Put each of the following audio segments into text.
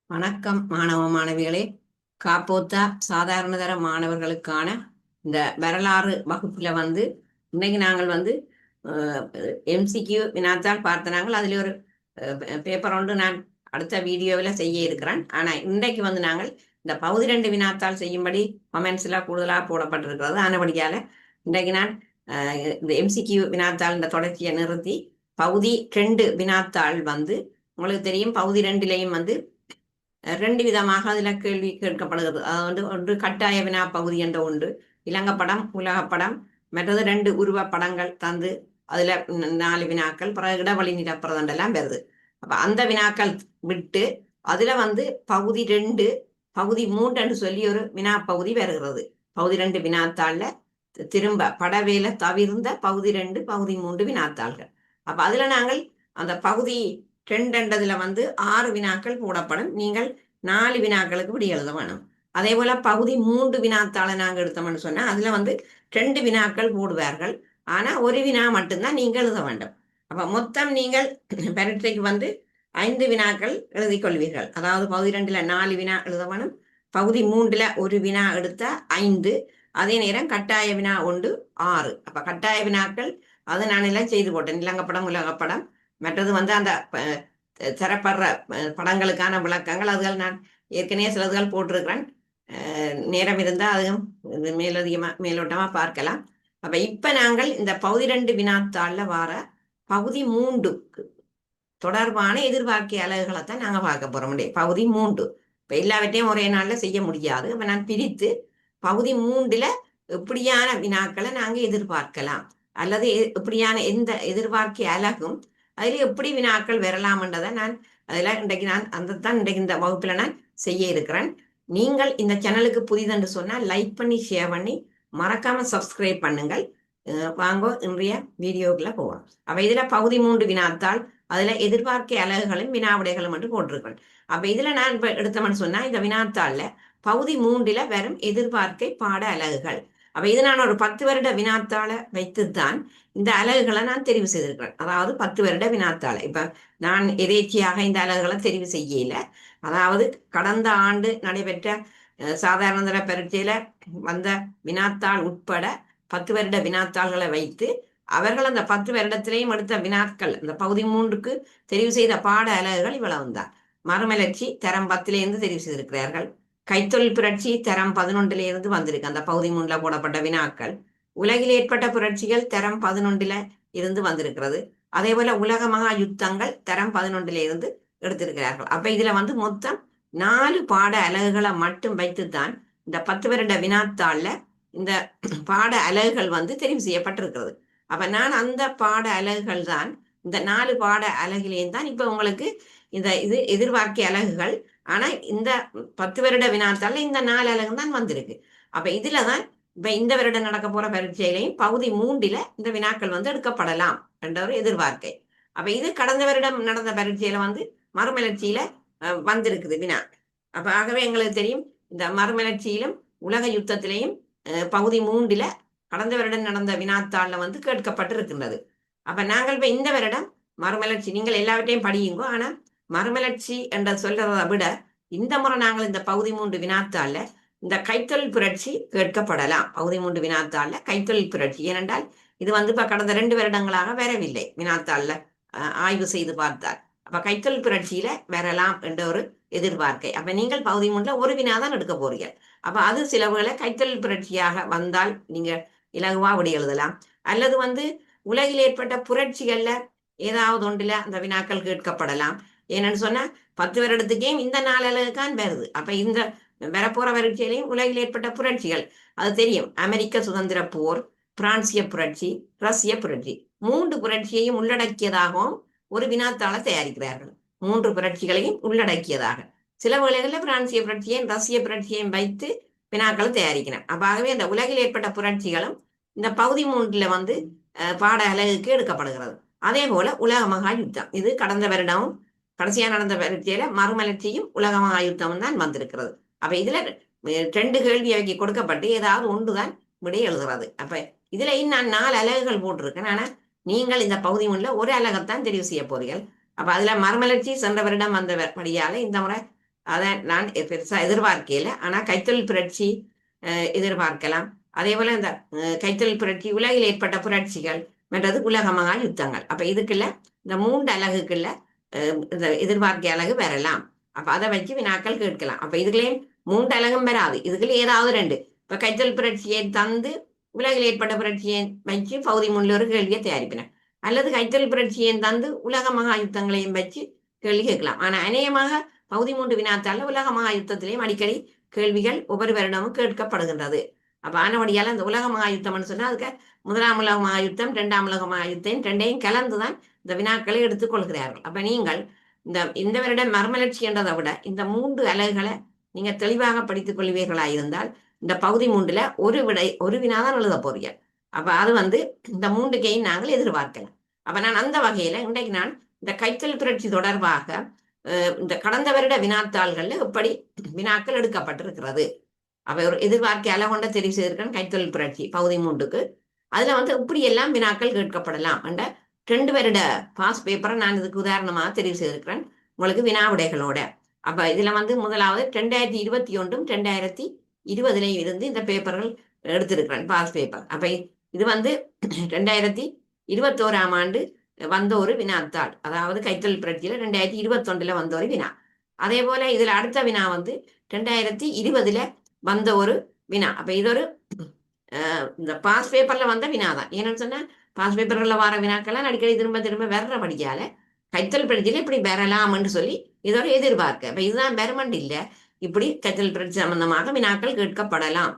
வணக்கம் மாணவ மாணவிகளே. காப்போத்தா சாதாரணதர மாணவர்களுக்கான இந்த வரலாறு வகுப்புல இன்னைக்கு நாங்கள் எம்சிக்யூ வினாத்தாள் பார்த்தனாங்கள். அதில் ஒரு பேப்பர் ஒன்று நான் அடுத்த வீடியோவில் செய்ய இருக்கிறேன். ஆனால் இன்றைக்கு நாங்கள் இந்த பகுதி 2 வினாத்தாள் செய்யும்படி கமெண்ட்ஸ்ல கூடுதலாக போடப்பட்டிருக்கிறது. ஆனபடியால் இன்றைக்கு நான் இந்த எம்சிக்யூ வினாத்தாள் இந்த தொடர்ச்சியை நிறுத்தி பகுதி 2 வினாத்தாள் உங்களுக்கு தெரியும். பகுதி 2லையும் ரெண்டு விதமாக அதுல கேள்வி கேட்கப்படுகிறது. அது ஒன்று கட்டாய வினா பகுதி என்ற ஒன்று, இலங்கப்படம் உலகப்படம், மற்றது 2 உருவ படங்கள் தந்து அதுல 4 வினாக்கள், பிறகு இடவழி நிரப்புறதெல்லாம் வருது. அப்ப அந்த வினாக்கள் விட்டு அதுல பகுதி 2 பகுதி 3 என்று சொல்லி ஒரு வினா பகுதி வருகிறது. பகுதி 2 வினாத்தாள்ல திரும்ப படவேல தவிர்ந்த பகுதி 2 பகுதி 3 வினாத்தாள்கள். அப்ப அதுல நாங்கள் அந்த பகுதி 2 6 வினாக்கள் போடப்படும். நீங்கள் 4 வினாக்களுக்கு விடை எழுத வேணும். அதே போல பகுதி 3 வினாத்தாளை நாங்கள் எடுத்தோம்னு சொன்னா அதுல 2 வினாக்கள் போடுவார்கள். ஆனா ஒரு வினா மட்டும்தான் நீங்கள் எழுத வேண்டும். அப்ப மொத்தம் நீங்கள் பரீட்சைக்கு 5 வினாக்கள் எழுதி கொள்வீர்கள். அதாவது பகுதி 2ல 4 வினா எழுத வேணும், பகுதி 3ல ஒரு வினா எடுத்த 5, அதே நேரம் கட்டாய வினா 1 6. அப்ப கட்டாய வினாக்கள் அது நான் எல்லாம் செய்து போட்டேன். இலங்கப்படம் உலகப்படம், மற்றது அந்த தரப்படுற படங்களுக்கான விளக்கங்கள் அதுகள் நான் ஏற்கனவே சிலதுகள் போட்டிருக்கிறேன். நேரம் இருந்தால் அதுவும் மேலோட்டமா பார்க்கலாம். அப்ப இப்ப நாங்கள் இந்த பகுதி 2 வினாத்தாள்ல வார பகுதி 3க்கு தொடர்பான எதிர்பார்க்கை அலகுகளை தான் நாங்க பார்க்க போறோம். பகுதி 3 இப்ப எல்லாவற்றையும் ஒரே நாள்ல செய்ய முடியாது. அப்ப நான் பிரித்து பகுதி 3ல எப்படியான வினாக்களை நாங்க எதிர்பார்க்கலாம், அல்லது எப்படியான எந்த எதிர்பார்க்கை அலகும் அதுல எப்படி வினாக்கள் வரலாம்ன்றதை நான் இன்றைக்கு இந்த வகுப்புல நான் செய்ய இருக்கிறேன். நீங்கள் இந்த சேனலுக்கு புதிதென்று சொன்னால் லைக் பண்ணி ஷேர் பண்ணி மறக்காம சப்ஸ்கிரைப் பண்ணுங்கள். வாங்கோ இன்றைய வீடியோக்குள்ள போவோம். அப்ப இதுல பகுதி 3 வினாத்தாள், அதுல எதிர்பார்க்கை அலகுகளும் வினாவிடைகளும் என்று போட்டிருக்கேன். அப்ப இதுல நான் இப்ப எடுத்தோம்னு சொன்னா இந்த வினாத்தாள்ல பகுதி 3ல வரும் எதிர்பார்க்கை பாட அலகுகள். அப்ப இது நான் ஒரு 10 வருட வினாத்தாளை வைத்துத்தான் இந்த அலகுகளை நான் தெரிவு செய்திருக்கிறேன். அதாவது 10 வருட வினாத்தாளை இப்ப நான் எதேச்சியாக இந்த அலகுகளை தெரிவு செய்யல. அதாவது கடந்த ஆண்டு நடைபெற்ற சாதாரண பரீட்சையில வந்த வினாத்தாள் உட்பட 10 வருட வினாத்தாள்களை வைத்து அவர்கள் அந்த 10 வருடத்திலேயும் எடுத்த வினாக்கள் இந்த பகுதி 3க்கு தெரிவு செய்த பாட அலகுகள் இவ்வளவுதான். மறுமலர்ச்சி தரம் 10லிருந்து தெரிவு செய்திருக்கிறார்கள். கைத்தொழில் புரட்சி தரம் 11லிருந்து வந்திருக்கு அந்த பகுதி 3ல போடப்பட்ட வினாக்கள். உலகில் ஏற்பட்ட புரட்சிகள் தரம் 11ல இருந்து வந்திருக்கிறது. அதே போல உலக மகா யுத்தங்கள் தரம் 11ல இருந்து எடுத்திருக்கிறார்கள். அப்ப இதுல மொத்தம் 4 பாட அலகுகளை மட்டும் வைத்துத்தான் இந்த 10 வருட வினாத்தாள்ல இந்த பாட அலகுகள் தெரிவு செய்யப்பட்டிருக்கிறது. அப்ப நான் அந்த பாட அலகுகள் தான் இந்த 4 பாட அலகிலேயும் தான் இப்ப உங்களுக்கு இது எதிர்பார்க்கை அலகுகள். ஆனா இந்த 10 வருட வினாத்தாள்ல இந்த 4 அலகு தான் வந்திருக்கு. அப்ப இதுலதான் இப்ப இந்த வருடம் நடக்க போற பரீட்சையிலையும் பகுதி 3ல இந்த வினாக்கள் எடுக்கப்படலாம் என்ற ஒரு எதிர்பார்க்கை. அப்ப இது கடந்த வருடம் நடந்த பரீட்சையில மறுமலர்ச்சியில வந்திருக்குது வினா. அப்ப ஆகவே எங்களுக்கு தெரியும் இந்த மறுமலர்ச்சியிலும் உலக யுத்தத்திலையும் பகுதி 3ல கடந்த வருடம் நடந்த வினாத்தாள்ல கேட்கப்பட்டிருக்கின்றது. அப்ப நாங்கள் இப்ப இந்த வருடம் மறுமலர்ச்சி நீங்கள் எல்லாவற்றையும் படியுங்கோ. ஆனா மறுமலர்ச்சி என்ற சொல்றதை விட இந்த முறை நாங்கள் இந்த பகுதி 3 வினாத்தாள்ல இந்த கைத்தொழில் புரட்சி கேட்கப்படலாம். பகுதி 3 வினாத்தாள்ல கைத்தொழில் புரட்சி, ஏனென்றால் இது இப்ப கடந்த 2 வருடங்களாக வரவில்லை வினாத்தாள்ல ஆய்வு செய்து பார்த்தால். அப்ப கைத்தொழில் புரட்சியில வரலாம் என்ற ஒரு எதிர்பார்க்கை. அப்ப நீங்கள் பகுதி 3ல ஒரு வினாதான் எடுக்க போறீங்க. அப்ப அது சிலவுகளை கைத்தொழில் புரட்சியாக வந்தால் நீங்க இலகுவா விடை எழுதலாம். அல்லது உலகில் ஏற்பட்ட புரட்சிகள்ல ஏதாவது ஒன்றுல அந்த வினாக்கள் கேட்கப்படலாம். ஏன்னு சொன்னா 10 வருடத்துக்கே இந்த 4 அலகுதான் வருது. அப்ப இந்த வரப்போற பரீட்சையிலையும் உலகில் ஏற்பட்ட புரட்சிகள் அது தெரியும். அமெரிக்க சுதந்திர போர், பிரான்சிய புரட்சி, ரஷ்ய புரட்சி, 3 புரட்சியையும் உள்ளடக்கியதாகவும் ஒரு வினாத்தாளை தயாரிக்கிறார்கள். 3 புரட்சிகளையும் உள்ளடக்கியதாக. சில வேளைகளில் பிரான்சிய புரட்சியையும் ரஷ்ய புரட்சியையும் வைத்து வினாக்களை தயாரிக்கிறேன். அப்ப ஆகவே அந்த உலகில் ஏற்பட்ட புரட்சிகளும் இந்த பகுதி 3ல பாட அலகுக்கு எடுக்கப்படுகிறது. அதே போல உலக மகா யுத்தம், இது கடந்த வருடமும் கடைசியா நடந்த பரீட்சையில மறுமலர்ச்சியும் உலக மகா யுத்தமும் தான் வந்திருக்கிறது. அப்ப இதுல 2 கேள்வி கொடுக்கப்பட்டு ஏதாவது ஒன்றுதான் விடை எழுதுறது. அப்ப இதுல நான் 4 அலகுகள் போட்டிருக்கேன். ஆனா நீங்கள் இந்த பகுதி 3ல ஒரு அலகத்தான் தெரிவு செய்ய போறீர்கள். அப்ப அதுல மறுமலர்ச்சி சென்ற வருடம் வந்த படியால இந்த முறை அதை நான் பெருசா எதிர்பார்க்கல. ஆனா கைத்தொழில் புரட்சி எதிர்பார்க்கலாம். அதே போல இந்த கைத்தொழில் புரட்சி, உலகில் ஏற்பட்ட புரட்சிகள், மற்றது உலக மகா யுத்தங்கள். அப்ப இதுக்குள்ள இந்த 3 அலகுக்குள்ள இந்த எதிர்பார்க்க அலகு வரலாம். அப்ப அதை வச்சு வினாக்கள் கேட்கலாம். அப்ப இதுலயும் 3 அலகும் வராது, இதுக்குள்ள ஏதாவது 2. இப்ப கைத்தொழில் புரட்சியை தந்து உலகில் ஏற்பட்ட புரட்சியை வச்சு பகுதி 3 ஒரு கேள்வியை தயாரிப்பினர், அல்லது கைத்தொழில் புரட்சியை தந்து உலக மகா யுத்தங்களையும் வச்சு கேள்வி கேட்கலாம். ஆனா அநேகமாக பகுதி 3 வினாத்தால உலக மகா யுத்தத்திலையும் அடிக்கடி கேள்விகள் ஒவ்வொரு வருடமும் கேட்கப்படுகின்றது. அப்ப ஆனவடியால அந்த உலக மகா யுத்தம்னு சொன்னா அதுக்கு முதலாம் உலக மகா யுத்தம், 2ஆம் உலக மகா யுத்தம் ரெண்டையும் கலந்துதான் இந்த வினாக்களை எடுத்துக் கொள்கிறார்கள். அப்ப நீங்கள் இந்த வருடம் மறுமலர்ச்சி என்றதை விட இந்த 3 அலகுகளை நீங்க தெளிவாக படித்துக் கொள்வீர்களா இருந்தால் இந்த பகுதி 3ல ஒரு வினாதான் எழுத போறீங்க. அப்ப அது இந்த 3கையும் நாங்கள் எதிர்பார்க்கலாம். அப்ப நான் அந்த வகையில இன்றைக்கு நான் இந்த கைத்தொழில் புரட்சி தொடர்பாக இந்த கடந்த வருட வினாத்தாள்கள்ல எப்படி வினாக்கள் எடுக்கப்பட்டிருக்கிறது. அவ ஒரு எதிர்பார்க்க அலகொண்ட தெரிவு செய்திருக்கேன் கைத்தொழில் புரட்சி பகுதி 3க்கு. அதுல இப்படி எல்லாம் வினாக்கள் கேட்கப்படலாம் என்ற 2 வருட பாஸ் பேப்பரை நான் இதுக்கு உதாரணமாக தெரிவு செய்திருக்கிறேன் உங்களுக்கு வினா விடைகளோட. அப்ப இதுல முதலாவது 2021 2020 இருந்து இந்த பேப்பர்கள் எடுத்திருக்கிறேன் பாஸ் பேப்பர். அப்ப இது 2021ஆம் ஆண்டு வந்த ஒரு வினாத்தாள், அதாவது கைத்தொழில் புரட்சியில 2021 வந்த ஒரு வினா. அதே போல இதுல அடுத்த வினா 2020 வந்த ஒரு வினா. அப்ப இது ஒரு இந்த பாஸ் பேப்பர்ல வந்த வினா தான். ஏன்னு சொன்னா பாஸ் பேப்பர்ல வர வினாக்கெல்லாம் அடிக்கடி திரும்ப திரும்ப வர்ற படிக்கால கைத்தொழில் புரட்சியில இப்படி வரலாம்னு சொல்லி இதோட எதிர்பார்க்க. அப்ப இதுதான் பெர்மண்ட் இல்ல, இப்படி கைத்தொழில் புரட்சி சம்பந்தமாக வினாக்கள் கேட்கப்படலாம்.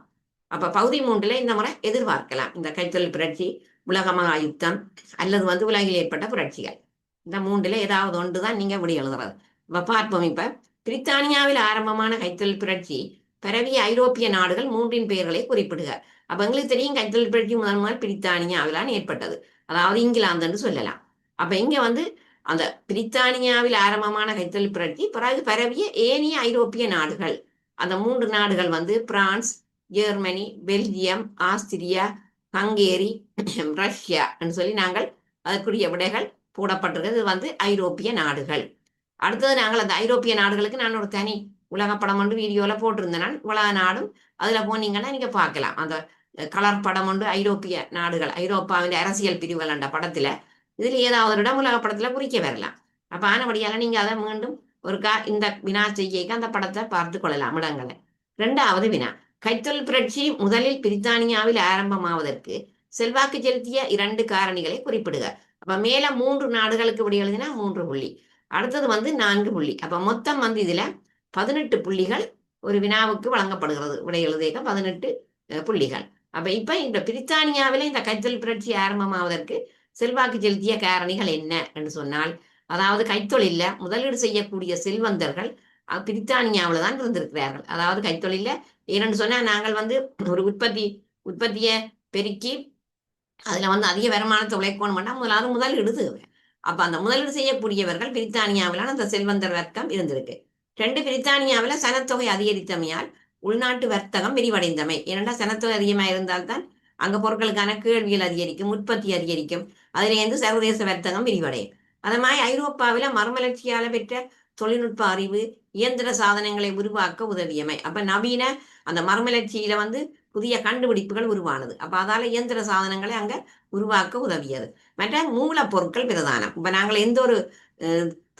அப்ப பகுதி 3ல இந்த முறை எதிர்பார்க்கலாம் இந்த கைத்தொழில் புரட்சி, உலக மகா யுத்தம், அல்லது உலகில் ஏற்பட்ட புரட்சிகள். இந்த 3ல ஏதாவது ஒன்றுதான் நீங்க இப்படி எழுதுறது. இப்ப பார்ப்போம். இப்ப பிரித்தானியாவில் ஆரம்பமான கைத்தொழில் புரட்சி பரவிய ஐரோப்பிய நாடுகள் 3 பெயர்களை குறிப்பிடுக. அப்ப எங்களுக்கு தெரியும் கைத்தொழில் புரட்சி முதல் பிரித்தானியாவிலான் ஏற்பட்டது, அதாவது இங்கிலாந்துன்னு சொல்லலாம். அப்ப இங்க அந்த பிரித்தானியாவில் ஆரம்பமான கைத்தொழில் புரட்சி பிறகு பரவிய ஏனைய ஐரோப்பிய நாடுகள், அந்த 3 நாடுகள் France, Germany, Belgium, Austria, Hungary, Russia சொல்லி நாங்கள் அதற்குரிய விடைகள் போடப்பட்டிருக்கிறது. ஐரோப்பிய நாடுகள். அடுத்தது நாங்கள் அந்த ஐரோப்பிய நாடுகளுக்கு நான் ஒரு தனி உலகப்படம் வீடியோல போட்டிருந்தேன். நான் உலக நாடும் அதுல போனீங்கன்னா நீங்க பார்க்கலாம். அந்த கலர் படம் ஐரோப்பிய நாடுகள், ஐரோப்பாவின் அரசியல் பிரிவுகள் என்ற படத்துல இதுல ஏதாவது ஒரு இடம் உலக படத்துல குறிக்க வரலாம். அப்ப ஆனபடியால நீங்க அதை மீண்டும் இந்த வினா செய்ய அந்த படத்தை பார்த்து கொள்ளலாம் இடங்களை. 2வது வினா, கைத்தொழில் புரட்சி முதலில் பிரித்தானியாவில் ஆரம்பமாவதற்கு செல்வாக்கு செலுத்திய 2 காரணிகளை குறிப்பிடுக. அப்ப மேல 3 நாடுகளுக்கு விடை எழுதினா 3 புள்ளி, அடுத்தது 4 புள்ளி. அப்ப மொத்தம் இதுல 18 புள்ளிகள் ஒரு வினாவுக்கு வழங்கப்படுகிறது. விடை எழுதிய 18 புள்ளிகள். அப்ப இப்ப இந்த பிரித்தானியாவில இந்த கைத்தொழில் புரட்சி ஆரம்பமாவதற்கு செல்வாக்கு செலுத்திய காரணிகள் என்ன என்று சொன்னால், அதாவது கைத்தொழில முதலீடு செய்யக்கூடிய செல்வந்தர்கள் பிரித்தானியாவில தான் இருந்திருக்கிறார்கள். அதாவது கைத்தொழில ஏன்னு சொன்னா நாங்கள் ஒரு உற்பத்தியை பெருக்கி அதுல அதிக வருமானத்தை உழைக்கணும் பண்ணா முதலாவது முதலீடு தேவை. அப்ப அந்த முதலீடு செய்யக்கூடியவர்கள் பிரித்தானியாவிலான அந்த செல்வந்தர் வர்க்கம் இருந்திருக்கு. 2, பிரித்தானியாவில சனத்தொகை அதிகரித்தமையால் உள்நாட்டு வர்த்தகம் விரிவடைந்தமை. ஏனென்றா சனத்தொகை அதிகமாக இருந்தால்தான் அங்க பொருட்களுக்கான கேள்விகள் அதிகரிக்கும், உற்பத்தி அதிகரிக்கும், அதிலிருந்து சர்வதேச வர்த்தகம் விரிவடையும். அது மாதிரி ஐரோப்பாவில மறுமலர்ச்சியால பெற்ற தொழில்நுட்ப அறிவு, இயந்திர சாதனங்களை உருவாக்க உதவியமை. அப்ப நவீன அந்த மறுமலர்ச்சியில புதிய கண்டுபிடிப்புகள் உருவானது. அப்ப அதால இயந்திர சாதனங்களை அங்க உருவாக்க உதவியது. மற்ற மூலப்பொருட்கள் பிரதானம். இப்ப நாங்கள் எந்த ஒரு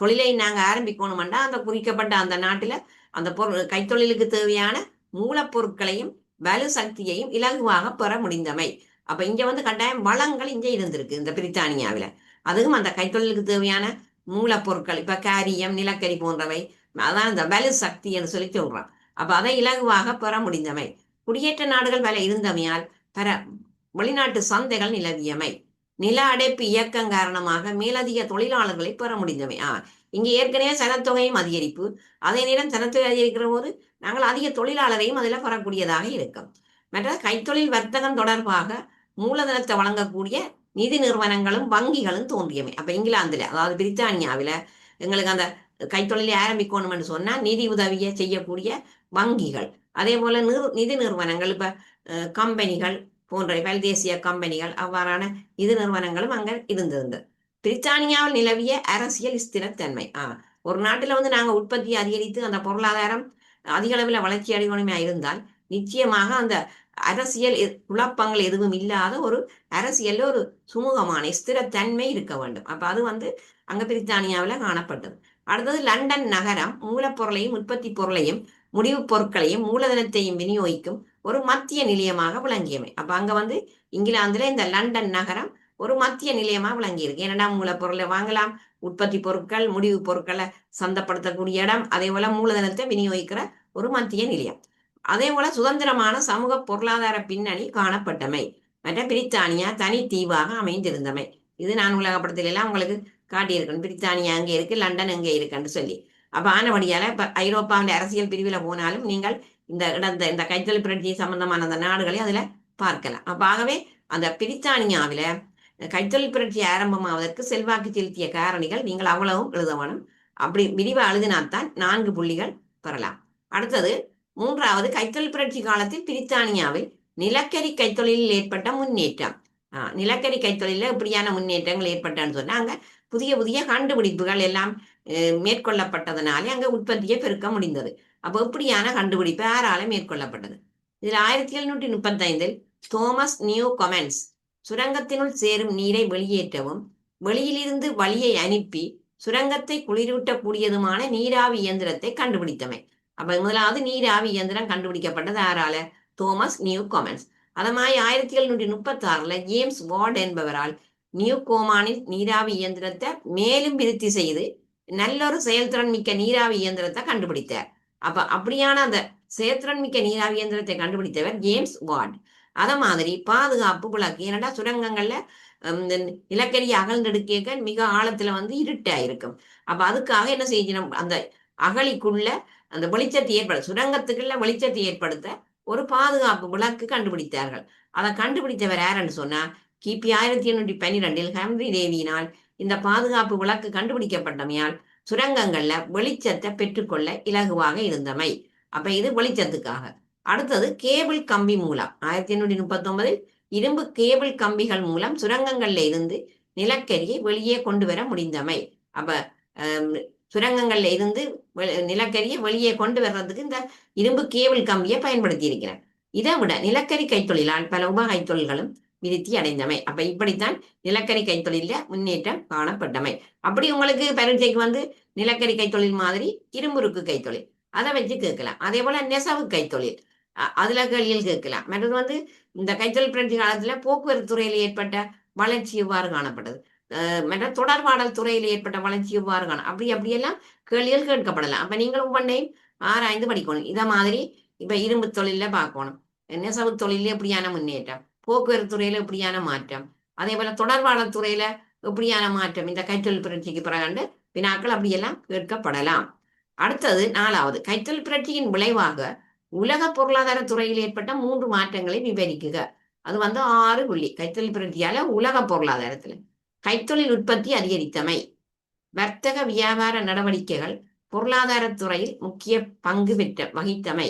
தொழிலை நாங்க ஆரம்பிக்கணும்னா அந்த குறிக்கப்பட்ட அந்த நாட்டுல அந்த கைத்தொழிலுக்கு தேவையான மூலப்பொருட்களையும் வலு சக்தியையும் இலகுவாக பெற முடிந்தமை. அப்ப இங்க கட்டாயம் வளங்கள் இங்க இருந்திருக்கு இந்த பிரித்தானியாவில. அதுவும் அந்த கைத்தொழிலுக்கு தேவையான மூலப்பொருட்கள், இப்ப காரியம், நிலக்கரி போன்றவை, அதான் இந்த வலு சக்தி என்று சொல்லி சொல்றான். அப்ப அதை இலகுவாக பெற முடிந்தமை. குடியேற்ற நாடுகள் பல இருந்தமையால் பல வெளிநாட்டு சந்தைகள் நிலவியமை. நில அடைப்பு இயக்கம் காரணமாக மேலதிக தொழிலாளர்களை பெற முடிந்தமை. இங்க ஏற்கனவே சனத்தொகையும் அதிகரிப்பு, அதே நேரம் சனத்தொகை அதிகரிக்கிற போது நாங்கள் அதிக தொழிலாளரையும் அதில் பெறக்கூடியதாக இருக்கும். மற்ற கைத்தொழில் வர்த்தகம் தொடர்பாக மூலதனத்தை வழங்கக்கூடிய நிதி நிறுவனங்களும் வங்கிகளும் தோன்றியமை. அப்ப இங்கிலாந்துல, அதாவது பிரித்தானியாவில எங்களுக்கு அந்த கைத்தொழிலை ஆரம்பிக்கணும்னு சொன்னா நிதி உதவியை செய்யக்கூடிய வங்கிகள், அதே போல நிதி நிறுவனங்கள், இப்ப கம்பெனிகள் போன்ற பல்தேசிய கம்பெனிகள், அவ்வாறான நிதி நிறுவனங்களும் அங்க இருந்திருந்தது. பிரித்தானியாவில் நிலவிய அரசியல் ஸ்திரத்தன்மை. ஒரு நாட்டுல வந்து நாங்க உற்பத்தியை அதிகரித்து அந்த பொருளாதாரம் அதிக அளவில் வளர்ச்சி அடையணுமே இருந்தால் நிச்சயமாக அந்த அரசியல் குழப்பங்கள் எதுவும் இல்லாத ஒரு அரசியல்ல ஒரு சுமூகமான ஸ்திரத்தன்மை இருக்க வேண்டும். அப்ப அது வந்து அங்க பிரித்தானியாவில் காணப்பட்டது. அடுத்தது லண்டன் நகரம் மூலப்பொருளையும் உற்பத்தி பொருளையும் முடிவுப் பொருட்களையும் மூலதனத்தையும் விநியோகிக்கும் ஒரு மத்திய நிலையமாக விளங்கியமை. அப்ப அங்க வந்து இங்கிலாந்துல இந்த லண்டன் நகரம் ஒரு மத்திய நிலையமா விளங்கி இருக்கு. இரண்டாம் மூலப்பொருளை வாங்கலாம், உற்பத்தி பொருட்கள் முடிவு பொருட்களை சந்தைப்படுத்தக்கூடிய இடம், அதே போல மூலதனத்தை விநியோகிக்கிற ஒரு மத்திய நிலையம். அதே போல சுதந்திரமான சமூக பொருளாதார பின்னணி காணப்பட்டமை. மற்ற பிரித்தானியா தனி தீவாக அமைந்திருந்தமை. இது நான் உலகப்படத்துல எல்லாம் உங்களுக்கு காட்டியிருக்கேன். பிரித்தானியா எங்கே இருக்கு, லண்டன் எங்கே இருக்குன்னு சொல்லி. அப்ப ஆனபடியால இப்ப ஐரோப்பாவின் அரசியல் பிரிவில் போனாலும் நீங்கள் இந்த இடந்த இந்த கைத்தொழில் புரட்சி சம்பந்தமான அந்த நாடுகளை அதுல பார்க்கலாம். அப்ப ஆகவே அந்த பிரித்தானியாவில கைத்தொழில் புரட்சி ஆரம்பமாவதற்கு செல்வாக்கு செலுத்திய காரணிகள் நீங்கள் அவ்வளவும் எழுத வேணும். அப்படி விரிவா எழுதினால்தான் 4 புள்ளிகள் பெறலாம். அடுத்தது 3வது, கைத்தொழில் புரட்சி காலத்தில் பிரித்தானியாவில் நிலக்கரி கைத்தொழிலில் ஏற்பட்ட முன்னேற்றம். நிலக்கரி கைத்தொழில இப்படியான முன்னேற்றங்கள் ஏற்பட்டான்னு சொன்னா அங்க புதிய புதிய கண்டுபிடிப்புகள் எல்லாம் மேற்கொள்ளப்பட்டதனாலே அங்க உற்பத்தியை பெருக்க முடிந்தது. அப்போ இப்படியான கண்டுபிடிப்பு யாரால மேற்கொள்ளப்பட்டது? இதில் 1735 தோமஸ் நியூ கொமென்ஸ் சுரங்கத்தினுள் சேரும் நீரை வெளியேற்றவும் வெளியிலிருந்து வழியை அனுப்பி சுரங்கத்தை குளிரூட்டக்கூடியதுமான நீராவி இயந்திரத்தை கண்டுபிடித்தமை. அப்ப முதலாவது நீராவி இயந்திரம் கண்டுபிடிக்கப்பட்டது யாரால? Thomas Newcomen. அதமாய் 1736 ஜேம்ஸ் வார்ட் என்பவரால் நியூ கோமானில் நீராவி இயந்திரத்தை மேலும் விருத்தி செய்து நல்லொரு செயல்திறன் மிக்க நீராவி இயந்திரத்தை கண்டுபிடித்தார். அப்ப அப்படியான அந்த செயல்திறன் மிக்க நீராவி இயந்திரத்தை கண்டுபிடித்தவர் ஜேம்ஸ் வார்ட். அத மாதிரி பாதுகாப்பு விளக்கு, ஏன்னா சுரங்கங்கள்ல நிலக்கரி அகழ்ந்தெடுக்க மிக ஆழத்துல வந்து இருட்டா இருக்கும். அப்ப அதுக்காக என்ன செய்யணும், அந்த அகழிக்குள்ள அந்த வெளிச்சத்தை சுரங்கத்துக்குள்ள வெளிச்சத்தை ஏற்படுத்த ஒரு பாதுகாப்பு விளக்கு கண்டுபிடித்தார்கள். அதை கண்டுபிடித்தவர் யாருன்னு சொன்னா கிபி 1812 ஹெம்ரி டேவியினால் இந்த பாதுகாப்பு விளக்கு கண்டுபிடிக்கப்பட்டமையால் சுரங்கங்கள்ல வெளிச்சத்தை பெற்றுக்கொள்ள இலகுவாக இருந்தமை. அப்ப இது வெளிச்சத்துக்காக. அடுத்தது கேபிள் கம்பி மூலம் 1839 இரும்பு கேபிள் கம்பிகள் மூலம் சுரங்கங்கள்ல இருந்து நிலக்கரியை வெளியே கொண்டு வர முடிந்தமை. அப்ப சுரங்கங்கள்ல இருந்து நிலக்கரியை வெளியே கொண்டு வர்றதுக்கு இந்த இரும்பு கேபிள் கம்பியை பயன்படுத்தி இருக்கிறார். இதை விட நிலக்கரி கைத்தொழிலால் பல உப கைத்தொழில்களும் விருத்தி அடைந்தமை. அப்ப இப்படித்தான் நிலக்கரி கைத்தொழில முன்னேற்றம் காணப்பட்டமை. அப்படி உங்களுக்கு பரீட்சைக்கு வந்து நிலக்கரி கைத்தொழில் மாதிரி இரும்புருக்கு கைத்தொழில் அதை வச்சு கேட்கலாம். அதே போல நெசவு கைத்தொழில் அதுல கேள்வியில் கேட்கலாம். மற்றது வந்து இந்த கைத்தொழில் புரட்சி காலத்துல போக்குவரத்து துறையில் ஏற்பட்ட வளர்ச்சி எவ்வாறு காணப்பட்டது, மற்ற தொடர்பாடல் துறையில் ஏற்பட்ட வளர்ச்சி எவ்வாறு அப்படியெல்லாம் கேள்விகள் கேட்கப்படலாம். அப்ப நீங்கள் ஒவ்வொன்றையும் ஆராய்ந்து படிக்கணும். இதை மாதிரி இப்ப இரும்பு தொழில பார்க்கணும், நெசவு தொழில எப்படியான முன்னேற்றம், போக்குவரத்து துறையில எப்படியான மாற்றம், அதே போல தொடர்பாடல் துறையில எப்படியான மாற்றம் இந்த கைத்தொழில் புரட்சிக்கு பிறகு வினாக்கள் அப்படியெல்லாம் கேட்கப்படலாம். அடுத்தது 4வது, கைத்தொழில் புரட்சியின் விளைவாக உலக பொருளாதார துறையில் ஏற்பட்ட 3 மாற்றங்களை விவரிக்குக. அது வந்து 6 புள்ளி. கைத்தொழில் புரட்சியால உலக பொருளாதாரத்துல கைத்தொழில் உற்பத்தி அதிகரித்தமை, வர்த்தக வியாபார நடவடிக்கைகள் பொருளாதாரத்துறையில் முக்கிய பங்கு வகித்தமை,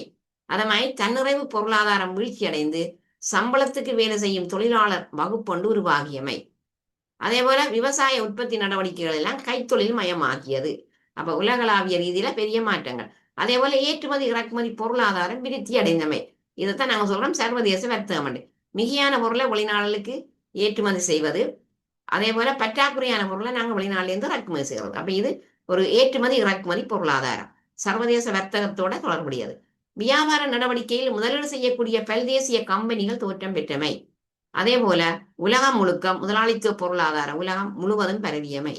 அதமாய் தன்னிறைவு பொருளாதாரம் வீழ்ச்சியடைந்து சம்பளத்துக்கு வேலை செய்யும் தொழிலாளர் வகுப்பொண்டு உருவாகியமை, அதே போல விவசாய உற்பத்தி நடவடிக்கைகள் எல்லாம் கைத்தொழில் மயமாக்கியது. அப்ப உலகளாவிய ரீதியில பெரிய மாற்றங்கள். அதே போல ஏற்றுமதி இறக்குமதி பொருளாதாரம் விருத்தி அடைந்தமை. இதைத்தான் நாங்க சொல்றோம் சர்வதேச வர்த்தகம். மிகையான பொருளை வெளிநாடுகளுக்கு ஏற்றுமதி செய்வது, அதே போல பற்றாக்குறையான பொருளை நாங்கள் வெளிநாடுல இருந்து இறக்குமதி செய்வது. அப்ப இது ஒரு ஏற்றுமதி இறக்குமதி பொருளாதாரம் சர்வதேச வர்த்தகத்தோட தொடர்புடையது. வியாபார நடவடிக்கையில் முதலீடு செய்யக்கூடிய பல்தேசிய கம்பெனிகள் தோற்றம் பெற்றமை, அதே போல உலகம் முழுக்க முதலாளித்துவ பொருளாதாரம் உலகம் முழுவதும் பரவியமை,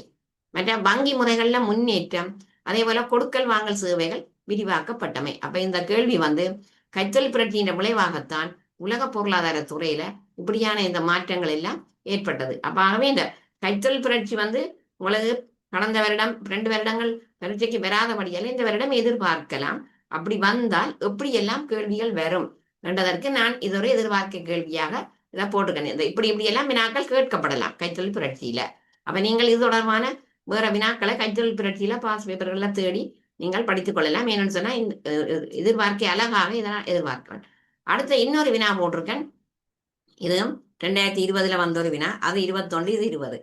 மற்ற வங்கி முறைகள்ல முன்னேற்றம், அதே போல கொடுக்கல் வாங்கல் சேவைகள் விரிவாக்கப்பட்டமை. அப்ப இந்த கேள்வி வந்து கைத்தொழில் புரட்சியின் விளைவாகத்தான் உலக பொருளாதார துறையில இப்படியான இந்த மாற்றங்கள் எல்லாம் ஏற்பட்டது. அப்ப ஆகவே இந்த கைத்தொழில் புரட்சி வந்து உங்களுக்கு கடந்த வருடம் 2 வருடங்கள் பரீட்சைக்கு வராதபடியால இந்த வருடம் எதிர்பார்க்கலாம். அப்படி வந்தால் எப்படியெல்லாம் கேள்விகள் வரும் என்றதற்கு நான் இதொரு எதிர்பார்க்க கேள்வியாக இதை போட்டுக்கணும். இந்த இப்படி எல்லாம் வினாக்கள் கேட்கப்படலாம் கைத்தொழில் புரட்சியில. அப்ப நீங்கள் இது தொடர்பான வேற வினாக்களை கைத்தொழில் புரட்சியில பாஸ் பேப்பர்கள்ல தேடி நீங்கள் படித்துக் கொள்ளலாம். என்னன்னு சொன்னா எதிர்பார்க்க அழகாக இதனால் எதிர்பார்க்கிறேன். அடுத்த இன்னொரு வினா போட்டிருக்கேன். இதுவும் 2020 வந்த ஒரு வினா. அது 21, இது 20.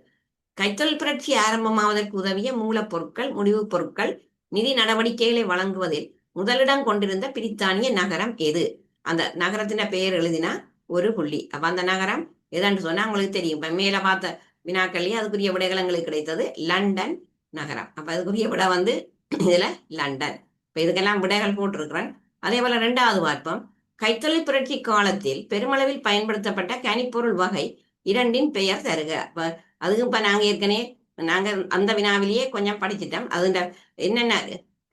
கைத்தொழில் புரட்சி ஆரம்பமாவதற்கு உதவிய மூலப்பொருட்கள் முடிவுப் பொருட்கள் நிதி நடவடிக்கைகளை வழங்குவதில் முதலிடம் கொண்டிருந்த பிரித்தானிய நகரம் எது? அந்த நகரத்தின் பெயர் எழுதினா ஒரு புள்ளி. அப்ப அந்த நகரம் எதான்னு சொன்னா உங்களுக்கு தெரியும். இப்ப மேல பார்த்த வினாக்கள்லயே அதுக்குரிய விடைகள் எங்களுக்கு கிடைத்தது லண்டன் நகரம். அப்ப அதுக்குரிய விடை வந்து இதுல லண்டன். இப்ப இதுக்கெல்லாம் விடைகள் போட்டிருக்கிறேன். அதே போல 2வது பார்ப்போம். கைத்தொழில் புரட்சி காலத்தில் பெருமளவில் பயன்படுத்தப்பட்ட கனிப்பொருள் வகை 2ன் பெயர் தருக. அதுவும் இப்ப நாங்க ஏற்கனவே நாங்க அந்த வினாவிலேயே கொஞ்சம் படிச்சிட்டோம். அது என்னென்ன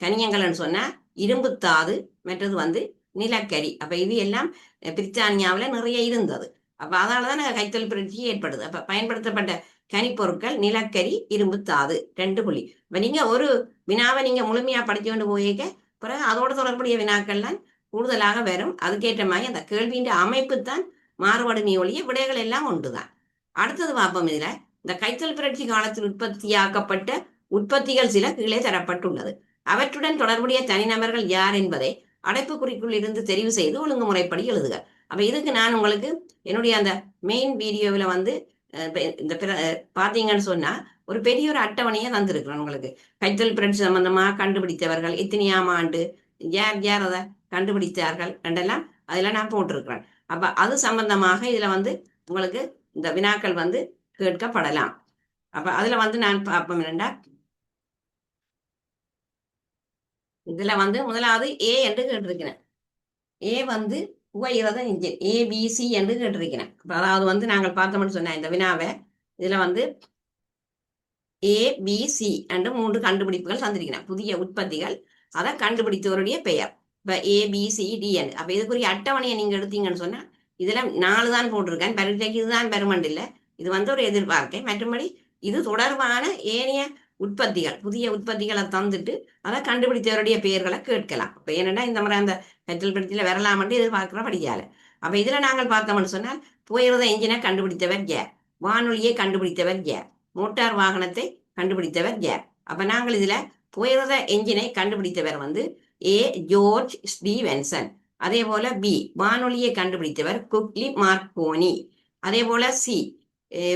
கனியங்கள்னு சொன்னா இரும்புத்தாது, மற்றது வந்து நிலக்கரி. அப்ப இது எல்லாம் பிரித்தானியாவில நிறைய இருந்தது. அப்ப அதனாலதான் கைத்தொழில் புரட்சி ஏற்படுது. அப்ப பயன்படுத்தப்பட்ட கனிப்பொருட்கள் நிலக்கரி, இரும்புத்தாது 2 புள்ளி. இப்ப நீங்க ஒரு வினாவை நீங்க முழுமையா படிச்சு கொண்டு போயிருக்க பிறகு அதோட தொடர்புடைய வினாக்கள்லாம் கூடுதலாக வரும். அதுக்கேற்ற மாதிரி அந்த கேள்வியின் அமைப்பு தான் மாறுபடுமே ஒழிய விடைகள் எல்லாம் ஒன்றுதான். அடுத்தது பார்ப்போம். இதுல இந்த கைத்தொழில் புரட்சி காலத்தில் உற்பத்தியாக்கப்பட்ட உற்பத்திகள் சில கீழே தரப்பட்டுள்ளது. அவற்றுடன் தொடர்புடைய தனிநபர்கள் யார் என்பதை அடைப்புக்குறிக்குள் இருந்து தெரிவு செய்து ஒழுங்குமுறைப்படி எழுதுக. அப்ப இதுக்கு நான் உங்களுக்கு என்னுடைய அந்த மெயின் வீடியோவில் வந்து இந்த பாத்தீங்கன்னு சொன்னா ஒரு பெரிய ஒரு அட்டவணையை தந்திருக்கிறேன் உங்களுக்கு. கைத்தொழில் புரட்சி சம்பந்தமா கண்டுபிடித்தவர்கள், எத்தனையாம் ஆண்டு, யார் யார் அதை கண்டுபிடித்தார்கள் என்றெல்லாம் அதுல நான் போட்டிருக்கிறேன். அப்ப அது சம்பந்தமாக இதுல வந்து உங்களுக்கு இந்த வினாக்கள் வந்து கேட்கப்படலாம். அப்ப அதுல வந்து நான் பார்ப்போம் என்னண்டா, இதுல வந்து முதலாவது ஏ என்று கேட்டிருக்கிறேன். ஏ வந்து புகையிரத இன்ஜின், ஏபிசி என்று கேட்டிருக்கிறேன். அதாவது வந்து நாங்கள் பார்த்தோம்னு சொன்ன இந்த வினாவை இதுல வந்து ஏபிசி என்று 3 கண்டுபிடிப்புகள் தந்திருக்கிறேன். புதிய உற்பத்திகள், அதை கண்டுபிடித்தவருடைய பெயர். இப்ப ஏபிசிடிஎன். அப்ப இதுக்குரிய அட்டவணையை நீங்க எடுத்தீங்கன்னு சொன்னா இதுல 4 தான் போட்டிருக்கேன். பரீட்சைக்கு இதுதான் பெருமண்டு இல்லை. இது வந்து ஒரு எதிர்பார்க்கை. மற்றபடி இது தொடர்பான ஏனைய உற்பத்திகள், புதிய உற்பத்திகளை தந்துட்டு அதை கண்டுபிடித்தவருடைய பெயர்களை கேட்கலாம். இப்ப என்னன்னா இந்த மாதிரி அந்த கற்றல் படுத்தியில வரலாமட்டு எதிர்பார்க்கிற படிக்கால. அப்ப இதுல நாங்கள் பார்த்தோம்னு சொன்னால் புகையிரத என்ஜினை கண்டுபிடித்தவர் யார், வானொலியை கண்டுபிடித்தவர் யார், மோட்டார் வாகனத்தை கண்டுபிடித்தவர் யார். அப்ப நாங்கள் இதுல புகையிரத என்ஜினை கண்டுபிடித்தவர் வந்து ஏ ஜோர்ஜ் ஸ்டீவென்சன். அதே போல பி வானொலியை கண்டுபிடித்தவர் குக்லி மார்க்கோனி. அதே போல சி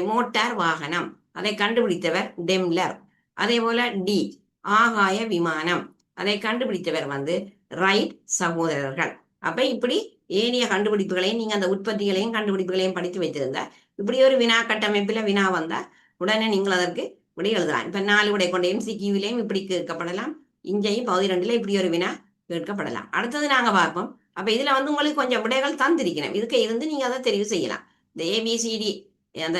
மோட்டார் வாகனம், அதை கண்டுபிடித்தவர் டெம்லர். அதே போல டி ஆகாய விமானம், அதை கண்டுபிடித்தவர் வந்து ரைட் சகோதரர்கள். அப்ப இப்படி ஏனைய கண்டுபிடிப்புகளையும் நீங்க அந்த உற்பத்திகளையும் கண்டுபிடிப்புகளையும் படித்து வைத்திருந்தா இப்படி ஒரு வினா கட்டமைப்புல வினா வந்தா உடனே நீங்கள் அதற்கு விடை எழுதலாம். இப்ப 4 விடை கொண்ட MCQவிலையும் இப்படி கேட்கப்படலாம். இங்கேயும் பகுதி 2ல இப்படி ஒரு வினா கேட்கப்படலாம். அடுத்தது நாங்க பார்ப்போம். அப்ப இதுல வந்து உங்களுக்கு கொஞ்சம் விடைகள் தந்திருக்கணும். இதுக்கு இருந்து நீங்க அதை தெரிவு செய்யலாம். இந்த ஏபிசிடி அந்த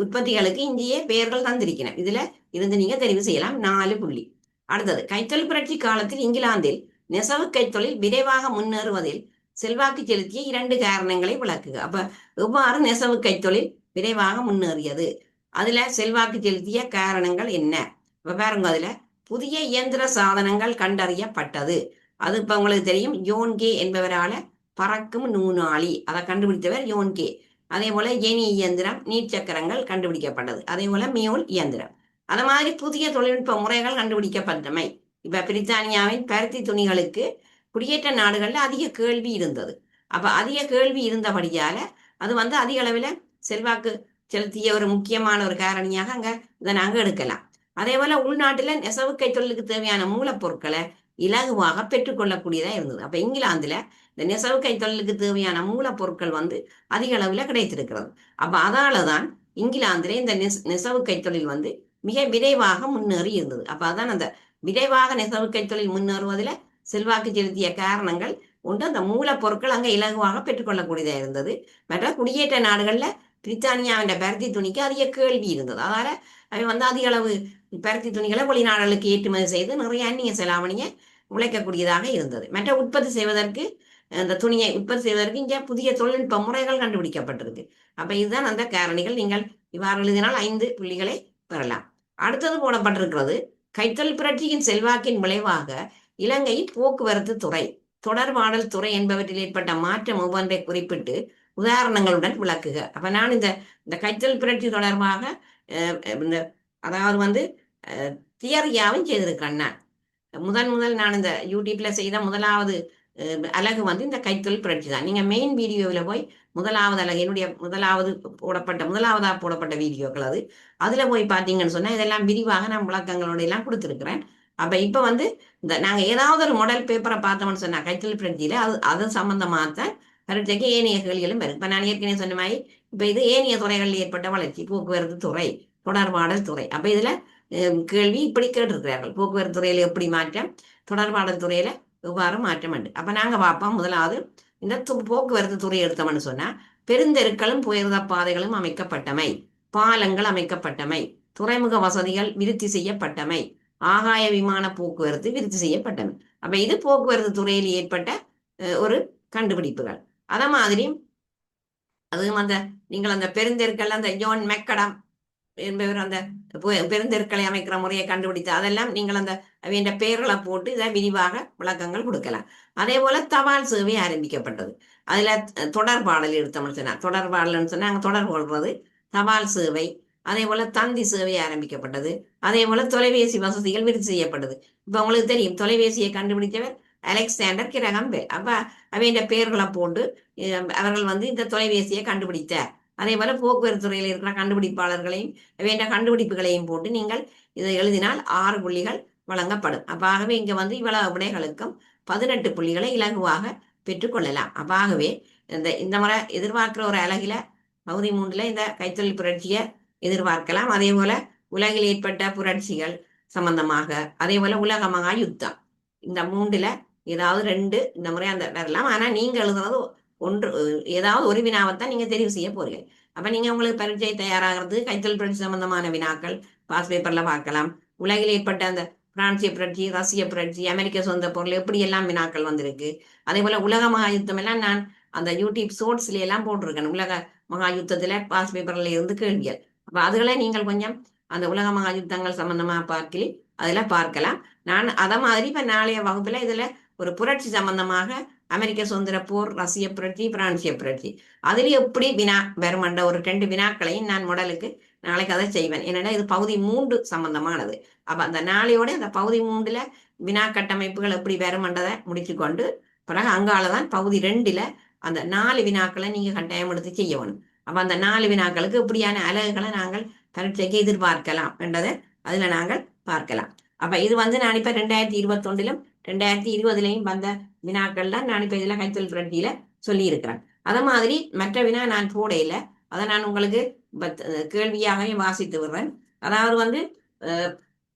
உற்பத்திகளுக்கு இங்கேயே பெயர்கள் தந்திருக்கணும். இதுல இருந்து நீங்க தெரிவு செய்யலாம். 4 புள்ளி. அடுத்தது கைத்தொழில் புரட்சி காலத்தில் இங்கிலாந்தில் நெசவு கைத்தொழில் விரைவாக முன்னேறுவதில் செல்வாக்கு செலுத்திய 2 காரணங்களை விளக்குக. அப்ப எவ்வாறு நெசவு கைத்தொழில் விரைவாக முன்னேறியது, அதுல செல்வாக்கு செலுத்திய காரணங்கள் என்ன? இப்ப பாருங்க, அதுல புதிய இயந்திர சாதனங்கள் கண்டறியப்பட்டது. அது இப்ப உங்களுக்கு தெரியும், யோன்கே என்பவரால பறக்கும் நூனாளி, அதை கண்டுபிடித்தவர் யோன்கே. அதே போல ஏனி இயந்திரம், நீர்ச்சக்கரங்கள் கண்டுபிடிக்கப்பட்டது. அதே போல மியோல் இயந்திரம். அது மாதிரி புதிய தொழில்நுட்ப முறைகள் கண்டுபிடிக்கப்பட்டமை. இப்ப பிரித்தானியாவின் பருத்தி துணிகளுக்கு குடியேற்ற நாடுகள்ல அதிக கேள்வி இருந்தது. அப்ப அதிக கேள்வி இருந்தபடியால அது வந்து அதிக அளவுல செல்வாக்கு செலுத்திய ஒரு முக்கியமான ஒரு காரணியாக அங்க இதை நாங்க எடுக்கலாம். அதே போல உள்நாட்டுல நெசவு கைத்தொழிலுக்கு தேவையான மூலப்பொருட்களை இலகுவாக பெற்றுக்கொள்ளக்கூடியதா இருந்தது. அப்ப இங்கிலாந்துல இந்த நெசவு கைத்தொழிலுக்கு தேவையான மூலப்பொருட்கள் வந்து அதிக அளவுல கிடைத்திருக்கிறது. அப்ப அதாலதான் இங்கிலாந்துல இந்த நெசவு கைத்தொழில் வந்து மிக விரைவாக முன்னேறி இருந்தது. அப்ப அதான் அந்த விரைவாக நெசவு கைத்தொழில் முன்னேறுவதில் செல்வாக்கு செலுத்திய காரணங்கள் உண்டு. அந்த மூலப்பொருட்கள் அங்க இலகுவாக பெற்றுக்கொள்ளக்கூடியதா இருந்தது. மற்ற குடியேற்ற நாடுகள்ல பிரித்தானியாவின் பருத்தி துணிக்கு அதிக கேள்வி இருந்தது. அதனால அவை வந்து அதிக அளவு பருத்தி துணிகளை வெளிநாடுகளுக்கு ஏற்றுமதி செய்து நிறைய அந்நிய செலாவணியை உழைக்கக்கூடியதாக இருந்தது. மற்ற உற்பத்தி செய்வதற்கு, அந்த துணியை உற்பத்தி செய்வதற்கு இங்கே புதிய தொழில்நுட்ப முறைகள் கண்டுபிடிக்கப்பட்டிருக்கு. அப்ப இதுதான் அந்த காரணிகள். நீங்கள் இவ்வாறு எழுதினால் 5 புள்ளிகளை பெறலாம். அடுத்தது போடப்பட்டிருக்கிறது, கைத்தொழில் புரட்சியின் செல்வாக்கின் விளைவாக இலங்கையின் போக்குவரத்து துறை, தொடர்பாடல் துறை என்பவற்றில் ஏற்பட்ட மாற்றம் ஒவ்வொன்றை குறிப்பிட்டு உதாரணங்களுடன் விளக்குக. அப்ப நான் இந்த கைத்தொழில் புரட்சி தொடர்பாக இந்த அதாவது வந்து தியரியாவும் செய்திருக்கேன். நான் முதல் நான் இந்த யூடியூப்ல செய்த முதலாவது அலகு வந்து இந்த கைத்தொழில் புரட்சி தான். நீங்க மெயின் வீடியோவில் போய் முதலாவது அலகு, என்னுடைய முதலாவதா போடப்பட்ட வீடியோக்கள் அதுல போய் பார்த்தீங்கன்னு சொன்னா இதெல்லாம் விரிவாக நான் விளக்கங்களோட எல்லாம் கொடுத்துருக்கிறேன். அப்ப இப்ப வந்து இந்த நாங்க ஏதாவது ஒரு மாடல் பேப்பரை பார்த்தோம்னு சொன்னா கைத்தொழில் பிரச்சியில அது சம்பந்தமாத்தான் பரீட்சைக்கு ஏனைய கேள்விகளும் வரும். இப்ப நான் ஏற்கனவே சொன்ன மாதிரி இப்ப இது ஏனைய துறைகளில் ஏற்பட்ட வளர்ச்சி, போக்குவரத்து துறை, தொடர்பாடல் துறை. அப்ப இதுல கேள்வி இப்படி கேட்டிருக்கிறார்கள், போக்குவரத்து துறையில எப்படி மாற்றம், தொடர்பாடல் துறையில எவ்வாறு மாற்றம் உண்டு. அப்ப நாங்க பார்ப்போம். முதலாவது இந்த போக்குவரத்து துறை எடுத்தோம்னு சொன்னா பெருந்தெருக்களும் புயர்த பாதைகளும் அமைக்கப்பட்டமை, பாலங்கள் அமைக்கப்பட்டமை, துறைமுக வசதிகள் விருத்தி செய்யப்பட்டமை, ஆகாய விமான போக்குவரத்து விருத்தி செய்யப்பட்டமை. அப்ப இது போக்குவரத்து துறையில் ஏற்பட்ட ஒரு கண்டுபிடிப்புகள். அத மாதிரி அதுவும் அந்த நீங்கள் அந்த பெருந்தெருக்கள் அந்த ஜோன் மெக்கடம் என்பவர் அந்த பெருந்தெருக்களை அமைக்கிற முறையை கண்டுபிடித்து அதெல்லாம் நீங்கள் அந்த அவைய பெயர்களை போட்டு இதை விரிவாக விளக்கங்கள் கொடுக்கலாம். அதே போல தபால் சேவை ஆரம்பிக்கப்பட்டது. அதுல தொடர்பாடல் எடுத்தோம்னு சொன்னா தொடர்பாடல்னு சொன்னா அங்க தொடர்பு கொள்றது தபால் சேவை. அதே போல தந்தி சேவை ஆரம்பிக்கப்பட்டது. அதே போல தொலைபேசி வசதிகள் விருத்தி செய்யப்பட்டது. இப்ப உங்களுக்கு தெரியும் தொலைபேசியை கண்டுபிடித்தவர் அலெக்சாண்டர் கிரகம் பெல். அப்ப அவைய பெயர்களை போட்டு அவர்கள் வந்து இந்த தொலைபேசியை கண்டுபிடித்தார். அதே போல போக்குவரத்து துறையில் இருக்கிற கண்டுபிடிப்பாளர்களையும் வேண்ட கண்டுபிடிப்புகளையும் போட்டு நீங்கள் இதை எழுதினால் 6 புள்ளிகள் வழங்கப்படும். ஆகவே இங்க வந்து இவ்வளவு விடைகளுக்கும் 18 புள்ளிகளை இலகுவாக பெற்றுக்கொள்ளலாம். ஆகவே இந்த முறை எதிர்பார்க்கிற ஒரு அழகில பகுதி 3ல இந்த கைத்தொழில் புரட்சியை எதிர்பார்க்கலாம். அதே போல உலகில் ஏற்பட்ட புரட்சிகள் சம்பந்தமாக, அதே போல உலக மகா யுத்தம், இந்த 3ல ஏதாவது 2 இந்த முறை அந்த வரலாம். ஆனா நீங்க எழுதுறது ஒன்று, ஏதாவது ஒரு வினாவைத்தான் நீங்க தெரிவு செய்ய போறீங்க. அப்ப நீங்க உங்களுக்கு பரீட்சை தயாராகிறது கைத்தொழில் புரட்சி சம்பந்தமான வினாக்கள் பாஸ் பேப்பர்ல பார்க்கலாம். உலகில் ஏற்பட்ட அந்த பிரான்சிய புரட்சி, ரஷ்ய புரட்சி, அமெரிக்க சொந்த பொருள் எப்படி எல்லாம் வினாக்கள் வந்திருக்கு. அதே போல உலக மகா யுத்தம் எல்லாம் நான் அந்த யூடியூப் ஷோர்ட்ஸ்ல எல்லாம் போட்டிருக்கேன். உலக மகா யுத்தத்துல பாஸ் பேப்பர்ல இருந்து கேள்விகள். அப்ப அதுகளை நீங்கள் கொஞ்சம் அந்த உலக மகா யுத்தங்கள் சம்பந்தமா பார்க்கலி அதுல பார்க்கலாம். நான் அத மாதிரி இப்ப நாளைய வகுப்புல இதுல ஒரு புரட்சி சம்பந்தமாக அமெரிக்க சுதந்திர போர், ரஷ்ய புரட்சி, பிரான்சிய புரட்சி, அதுல எப்படி வினா வருமண்ட ஒரு 2 வினாக்களையும் நான் முடலுக்கு நாளைக்கு அதை செய்வேன். என்னன்னா இது பகுதி 3 சம்பந்தமானது. அப்ப அந்த நாளையோட அந்த பகுதி 3ல வினா கட்டமைப்புகள் எப்படி வருமன்றதை முடிச்சு கொண்டு பிறகு அங்காலதான் பகுதி 2ல அந்த 4 வினாக்களை நீங்க கட்டாயம் எடுத்து செய்யணும். அப்ப அந்த 4 வினாக்களுக்கு இப்படியான அலகுகளை நாங்கள் பரீட்சைக்கு எதிர்பார்க்கலாம் என்றதை அதுல நாங்கள் பார்க்கலாம். அப்ப இது வந்து நான் இப்ப 2021லும் 2020லையும் வந்த வினாக்கள்லாம் நான் இப்ப இதுல கைத்தொழில் புரட்சியில சொல்லி இருக்கிறேன். அத மாதிரி மற்ற வினா நான் போடையில அதை நான் உங்களுக்கு கேள்வியாகவே வாசித்து விடுறேன். அதாவது வந்து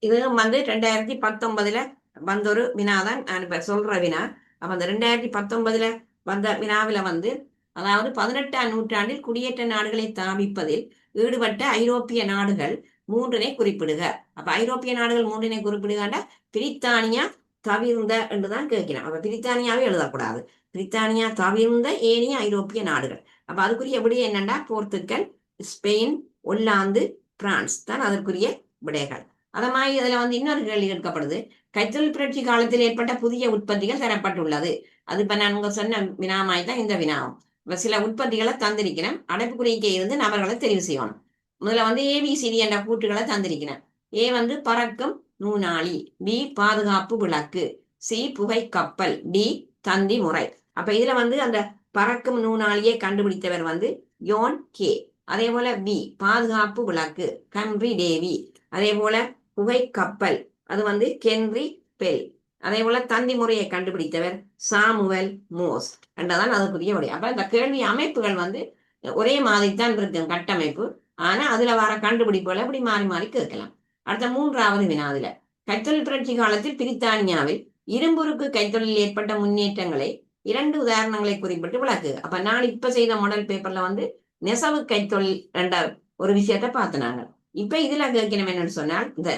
இது வந்து 2019ல வந்த ஒரு வினாதான் நான் இப்ப சொல்ற வினா. அப்ப அந்த 2019ல வந்த வினாவில வந்து அதாவது 18ஆம் நூற்றாண்டில் குடியேற்ற நாடுகளை ஸ்தாபிப்பதில் ஈடுபட்ட ஐரோப்பிய நாடுகள் 3னை குறிப்பிடுக. அப்ப ஐரோப்பிய நாடுகள் 3னை குறிப்பிடுகாண்டா பிரித்தானியா தவிர்ந்த என்றுதான் கேட்கிறேன். அப்ப பிரித்தானியாவே எழுதக்கூடாது. பிரித்தானியா தவிர்ந்த ஏனைய ஐரோப்பிய நாடுகள். அப்ப அதுக்குரிய விடை என்னன்னா போர்த்துக்கல், ஸ்பெயின், ஒல்லாந்து, பிரான்ஸ் தான் அதற்குரிய விடைகள். அத மாதிரி இதுல வந்து இன்னொரு கேள்வி கேட்கப்படுது. கைத்தொழில் புரட்சி காலத்தில் ஏற்பட்ட புதிய உற்பத்திகள் தரப்பட்டுள்ளது. அது இப்ப நான் உங்க சொன்ன வினாமாய் தான் இந்த வினாவும். இப்ப சில உற்பத்திகளை தந்திருக்கிறேன். அடைப்புக்குறிக்கை இருந்து நபர்களை தெரிவு செய்யணும். முதல்ல வந்து ஏபிசிடி என்ற கூற்றுகளை தந்திருக்கிறேன். ஏ வந்து பறக்கும் நூனாளி, பி பாதுகாப்பு விளக்கு, சி புகை கப்பல், டி தந்தி முறை. அப்ப இதுல வந்து அந்த பறக்கும் நூனாளியை கண்டுபிடித்தவர் வந்து யோன் கே. அதே போல பி பாதுகாப்பு விளக்கு ஹென்றி டேவி. அதே போல புகை கப்பல் அது வந்து ஹென்றி பெல். அதே போல தந்தி முறையை கண்டுபிடித்தவர் சாமுவல் மோஸ் என்றதான் அதுக்குரிய விடை. அப்ப இந்த கேள்வி அமைப்புகள் வந்து ஒரே மாதிரி தான் இருக்கும் கட்டமைப்பு. ஆனா அதுல வர கண்டுபிடிப்புகளை இப்படி மாறி மாறி கேட்கலாம். அடுத்த 3வது வினாதுல கைத்தொழில் புரட்சி காலத்தில் பிரித்தானியாவில் இரும்புருக்கு கைத்தொழில் ஏற்பட்ட முன்னேற்றங்களை 2 உதாரணங்களை குறிப்பிட்டு விளக்கு. அப்ப நான் இப்ப செய்த மாடல் பேப்பர்ல வந்து நெசவு கைத்தொழில் என்ற ஒரு விஷயத்த பார்த்தினாங்க. இப்ப இதுல கேட்கணும் என்னன்னு சொன்னால் இந்த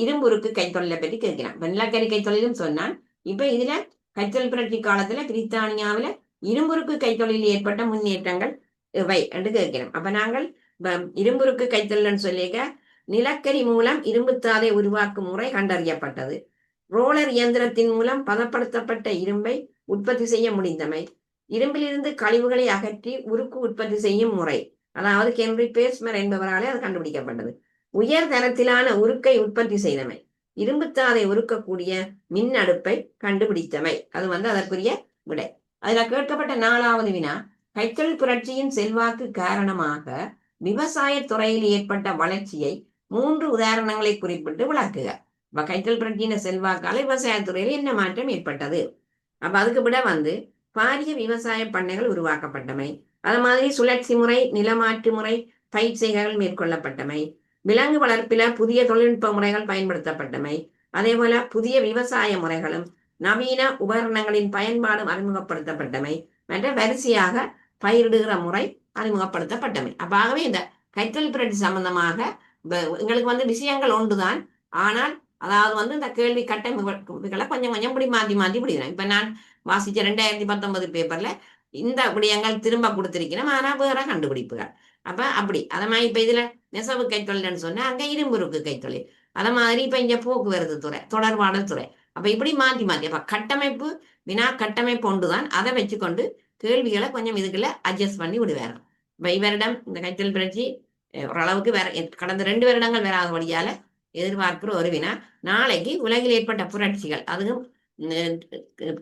இரும்புருக்கு கைத்தொழிலை பற்றி கேட்கலாம். வெள்ளக்கரி கைத்தொழிலும் சொன்னான். இப்ப இதுல கைத்தொழில் புரட்சி காலத்துல பிரித்தானியாவில இரும்புருக்கு கைத்தொழில் ஏற்பட்ட முன்னேற்றங்கள் இவை என்று கேட்கிறோம். அப்ப நாங்கள் இரும்புருக்கு கைத்தொழில்னு சொல்லிக்க நிலக்கரி மூலம் இரும்புத்தாதை உருவாக்கும் முறை கண்டறியப்பட்டது. ரோலர் இயந்திரத்தின் மூலம் பதப்படுத்தப்பட்ட இரும்பை உற்பத்தி செய்ய முடிந்தமை. இரும்பிலிருந்து கழிவுகளை அகற்றி உருக்கு உற்பத்தி செய்யும் முறை, அதாவது ஹென்றி பேஸ்மர் என்பவராலே அது கண்டுபிடிக்கப்பட்டது. உயர் தரத்திலான உருக்கை உற்பத்தி செய்தமை. இரும்புத்தாதை உருக்கக்கூடிய மின் அடுப்பை கண்டுபிடித்தமை. அது வந்து அதற்குரிய விடை. அதுல கேட்கப்பட்ட 4வது வினா கைத்தொழில் புரட்சியின் செல்வாக்கு காரணமாக விவசாய துறையில் ஏற்பட்ட வளர்ச்சியை 3 உதாரணங்களை குறிப்பிட்டு விளக்குக. இப்ப கைத்தல் புரட்சியின் செல்வாக்கால விவசாயத்துறையில என்ன மாற்றம் ஏற்பட்டது? அப்ப அதுக்கு விட பாரிய விவசாய பண்ணைகள் உருவாக்கப்பட்டமை, அது மாதிரி சுழற்சி முறை, நிலமாற்று முறை, பயிர் செய்கைகள் மேற்கொள்ளப்பட்டமை, விலங்கு வளர்ப்பில புதிய தொழில்நுட்ப முறைகள் பயன்படுத்தப்பட்டமை, அதே போல புதிய விவசாய முறைகளும் நவீன உபகரணங்களின் பயன்பாடும் அறிமுகப்படுத்தப்பட்டமை மற்ற வரிசையாக பயிரிடுகிற முறை அறிமுகப்படுத்தப்பட்டமை. அப்ப ஆகவே இந்த கைத்தொழில் புரட்சி சம்பந்தமாக எங்களுக்கு விஷயங்கள் ஒன்றுதான். ஆனால் அதாவது இந்த கேள்வி கட்டமைப்புகளை கொஞ்சம் கொஞ்சம் இப்படி மாத்தி மாத்தி பிடிக்கிறேன். இப்ப நான் வாசிச்ச 2019 பேப்பர்ல இந்த விடயங்கள் திரும்ப கொடுத்திருக்கிறேன். ஆனா வேற கண்டுபிடிப்புகள். அப்ப அப்படி அத மாதிரி இப்ப இதுல நெசவு கைத்தொழில்னு சொன்னா அங்க இரும்புருக்கு கைத்தொழில். அத மாதிரி இப்ப இங்க போக்குவரத்து துறை, தொடர்பாடல் துறை. அப்ப இப்படி மாத்தி மாத்தி அப்ப கட்டமைப்பு வினா கட்டமைப்பு ஒன்றுதான். அதை வச்சுக்கொண்டு கேள்விகளை கொஞ்சம் இதுக்குள்ள அட்ஜஸ்ட் பண்ணி விடுவாரு. இப்ப இவரிடம் இந்த கைத்தொழில் புரட்சி ஓரளவுக்கு வேற கடந்த 2 வருடங்கள் வராதபடியால எதிர்பார்க்கிற ஒரு வினா. நாளைக்கு உலகில் ஏற்பட்ட புரட்சிகள், அதுவும்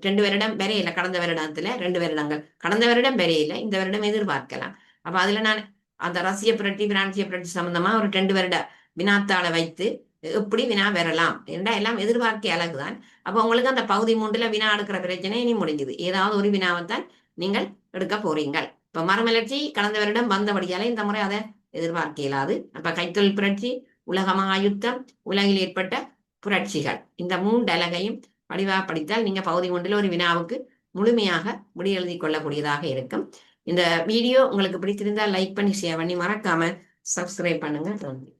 2 வருடம் வரையில, கடந்த வருடத்துல 2 வருடங்கள், கடந்த வருடம் வரையில, இந்த வருடம் எதிர்பார்க்கலாம். அப்ப அதுல நான் அந்த ரஷ்ய புரட்சி, பிரான்சிய புரட்சி சம்பந்தமா ஒரு 2 வருட வினாத்தாளை வைத்து எப்படி வினா வரலாம் என்றா எல்லாம் எதிர்பார்க்க அழகுதான். அப்ப உங்களுக்கு அந்த பகுதி 3ல வினா எடுக்கிற பிரச்சனை இனி முடிஞ்சது. ஏதாவது ஒரு வினாவைத்தான் நீங்கள் எடுக்க போறீங்கள். இப்ப மறுமலர்ச்சி கடந்த வருடம் வந்தபடியால இந்த முறை அதை எதிர்பார்க்க இயலாது. அப்ப கைத்தொழில் புரட்சி, உலக மகாயுத்தம், உலகில் ஏற்பட்ட புரட்சிகள், இந்த 3 அலகையும் வடிவாக படித்தால் நீங்க பகுதி 1ல ஒரு வினாவுக்கு முழுமையாக விடை எழுதி கொள்ளக்கூடியதாக இருக்கும். இந்த வீடியோ உங்களுக்கு பிடித்திருந்தால் லைக் பண்ணி ஷேர் பண்ணி மறக்காம சப்ஸ்கிரைப் பண்ணுங்க. நன்றி.